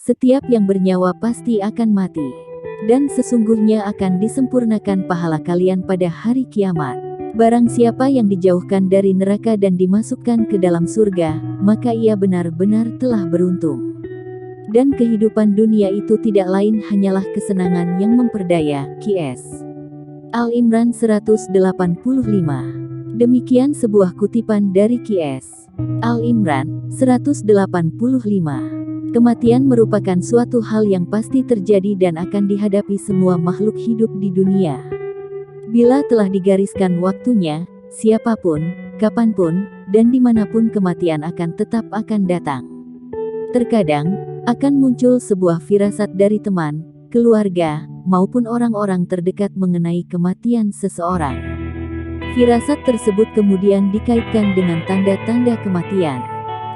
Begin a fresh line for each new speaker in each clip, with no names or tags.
Setiap yang bernyawa pasti akan mati. Dan sesungguhnya akan disempurnakan pahala kalian pada hari kiamat. Barang siapa yang dijauhkan dari neraka dan dimasukkan ke dalam surga, maka ia benar-benar telah beruntung. Dan kehidupan dunia itu tidak lain hanyalah kesenangan yang memperdaya. QS Al-Imran 185. Demikian sebuah kutipan dari QS Al-Imran 185. Kematian merupakan suatu hal yang pasti terjadi dan akan dihadapi semua makhluk hidup di dunia. Bila telah digariskan waktunya, siapapun, kapanpun, dan dimanapun kematian akan datang. Terkadang, akan muncul sebuah firasat dari teman, keluarga, maupun orang-orang terdekat mengenai kematian seseorang. Firasat tersebut kemudian dikaitkan dengan tanda-tanda kematian.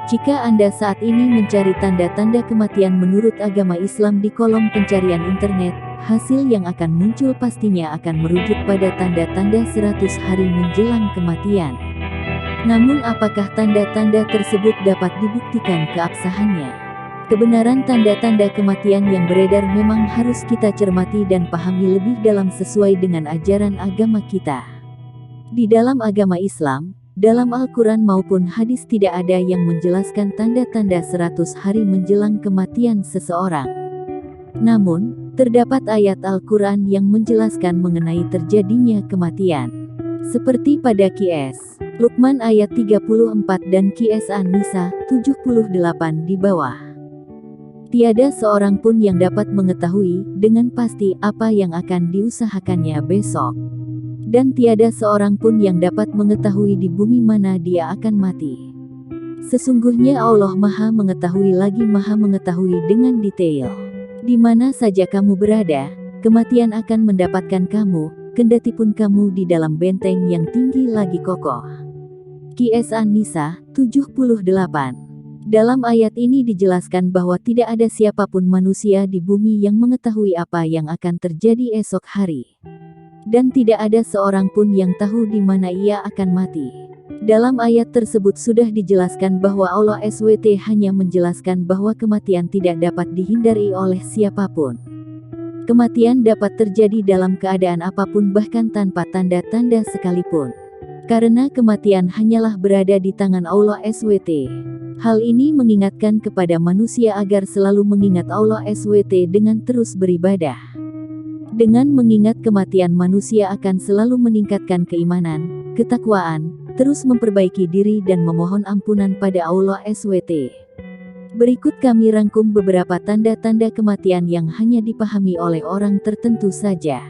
Jika Anda saat ini mencari tanda-tanda kematian menurut agama Islam di kolom pencarian internet, hasil yang akan muncul pastinya akan merujuk pada tanda-tanda 100 hari menjelang kematian. Namun apakah tanda-tanda tersebut dapat dibuktikan keabsahannya? Kebenaran tanda-tanda kematian yang beredar memang harus kita cermati dan pahami lebih dalam sesuai dengan ajaran agama kita. Di dalam agama Islam, dalam Al-Quran maupun hadis tidak ada yang menjelaskan tanda-tanda 100 hari menjelang kematian seseorang. Namun, terdapat ayat Al-Quran yang menjelaskan mengenai terjadinya kematian. Seperti pada QS Luqman ayat 34 dan QS An-Nisa 78 di bawah. Tiada seorang pun yang dapat mengetahui dengan pasti apa yang akan diusahakannya besok. Dan tiada seorang pun yang dapat mengetahui di bumi mana dia akan mati. Sesungguhnya Allah Maha Mengetahui lagi Maha Mengetahui dengan detail. Di mana saja kamu berada, kematian akan mendapatkan kamu, kendatipun kamu di dalam benteng yang tinggi lagi kokoh. QS An-Nisa 78. Dalam ayat ini dijelaskan bahwa tidak ada siapapun manusia di bumi yang mengetahui apa yang akan terjadi esok hari. Dan tidak ada seorang pun yang tahu di mana ia akan mati. Dalam ayat tersebut sudah dijelaskan bahwa Allah SWT hanya menjelaskan bahwa kematian tidak dapat dihindari oleh siapapun. Kematian dapat terjadi dalam keadaan apapun bahkan tanpa tanda-tanda sekalipun. Karena kematian hanyalah berada di tangan Allah SWT. Hal ini mengingatkan kepada manusia agar selalu mengingat Allah SWT dengan terus beribadah. Dengan mengingat kematian manusia akan selalu meningkatkan keimanan, ketakwaan, terus memperbaiki diri dan memohon ampunan pada Allah SWT. Berikut kami rangkum beberapa tanda-tanda kematian yang hanya dipahami oleh orang tertentu saja.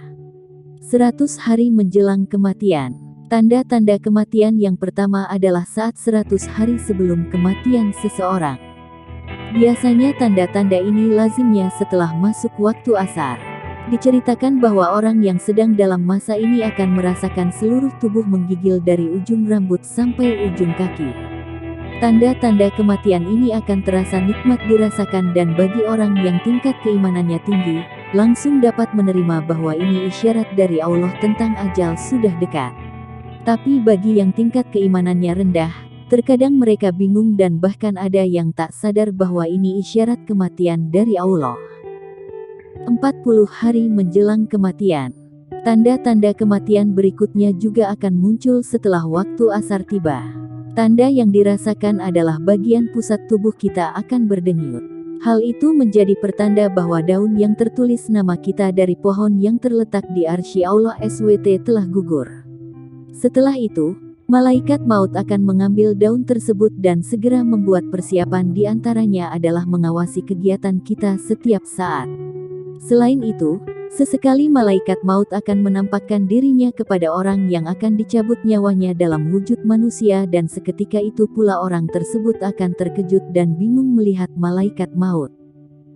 100 hari menjelang kematian. Tanda-tanda kematian yang pertama adalah saat 100 hari sebelum kematian seseorang. Biasanya tanda-tanda ini lazimnya setelah masuk waktu asar. Diceritakan bahwa orang yang sedang dalam masa ini akan merasakan seluruh tubuh menggigil dari ujung rambut sampai ujung kaki. Tanda-tanda kematian ini akan terasa nikmat dirasakan dan bagi orang yang tingkat keimanannya tinggi, langsung dapat menerima bahwa ini isyarat dari Allah tentang ajal sudah dekat. Tapi bagi yang tingkat keimanannya rendah, terkadang mereka bingung dan bahkan ada yang tak sadar bahwa ini isyarat kematian dari Allah. 40 hari menjelang kematian. Tanda-tanda kematian berikutnya juga akan muncul setelah waktu asar tiba. Tanda yang dirasakan adalah bagian pusat tubuh kita akan berdenyut. Hal itu menjadi pertanda bahwa daun yang tertulis nama kita dari pohon yang terletak di arsy Allah SWT telah gugur. Setelah itu, malaikat maut akan mengambil daun tersebut dan segera membuat persiapan di antaranya adalah mengawasi kegiatan kita setiap saat. Selain itu, sesekali malaikat maut akan menampakkan dirinya kepada orang yang akan dicabut nyawanya dalam wujud manusia dan seketika itu pula orang tersebut akan terkejut dan bingung melihat malaikat maut.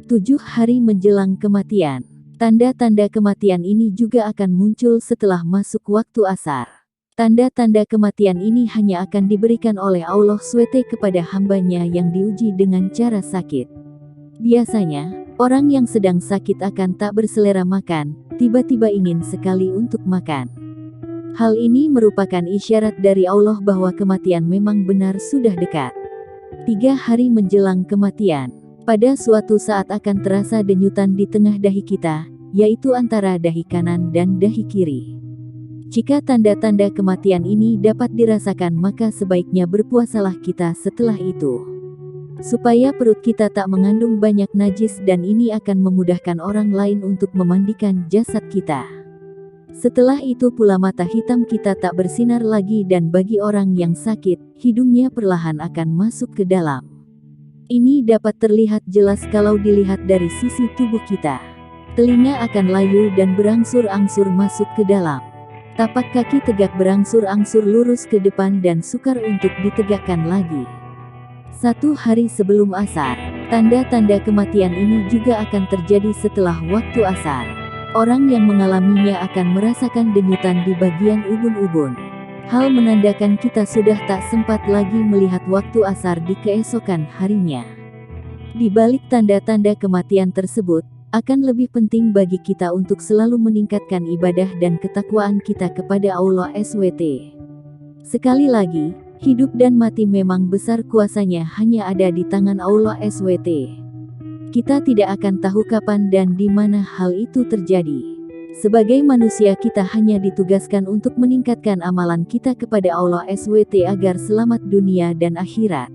7 hari menjelang kematian. Tanda-tanda kematian ini juga akan muncul setelah masuk waktu asar. Tanda-tanda kematian ini hanya akan diberikan oleh Allah SWT kepada hambanya yang diuji dengan cara sakit. Biasanya, orang yang sedang sakit akan tak berselera makan, tiba-tiba ingin sekali untuk makan. Hal ini merupakan isyarat dari Allah bahwa kematian memang benar sudah dekat. 3 hari menjelang kematian. Pada suatu saat akan terasa denyutan di tengah dahi kita, yaitu antara dahi kanan dan dahi kiri. Jika tanda-tanda kematian ini dapat dirasakan, maka sebaiknya berpuasalah kita setelah itu, supaya perut kita tak mengandung banyak najis, dan ini akan memudahkan orang lain untuk memandikan jasad kita. Setelah itu pula mata hitam kita tak bersinar lagi, dan bagi orang yang sakit, hidungnya perlahan akan masuk ke dalam. Ini dapat terlihat jelas kalau dilihat dari sisi tubuh kita. Telinga akan layu dan berangsur-angsur masuk ke dalam. Tapak kaki tegak berangsur-angsur lurus ke depan dan sukar untuk ditegakkan lagi. 1 hari sebelum asar, tanda-tanda kematian ini juga akan terjadi setelah waktu asar. Orang yang mengalaminya akan merasakan denyutan di bagian ubun-ubun. Hal menandakan kita sudah tak sempat lagi melihat waktu asar di keesokan harinya. Di balik tanda-tanda kematian tersebut, akan lebih penting bagi kita untuk selalu meningkatkan ibadah dan ketakwaan kita kepada Allah SWT. Sekali lagi, hidup dan mati memang besar kuasanya hanya ada di tangan Allah SWT. Kita tidak akan tahu kapan dan di mana hal itu terjadi. Sebagai manusia kita hanya ditugaskan untuk meningkatkan amalan kita kepada Allah SWT agar selamat dunia dan akhirat.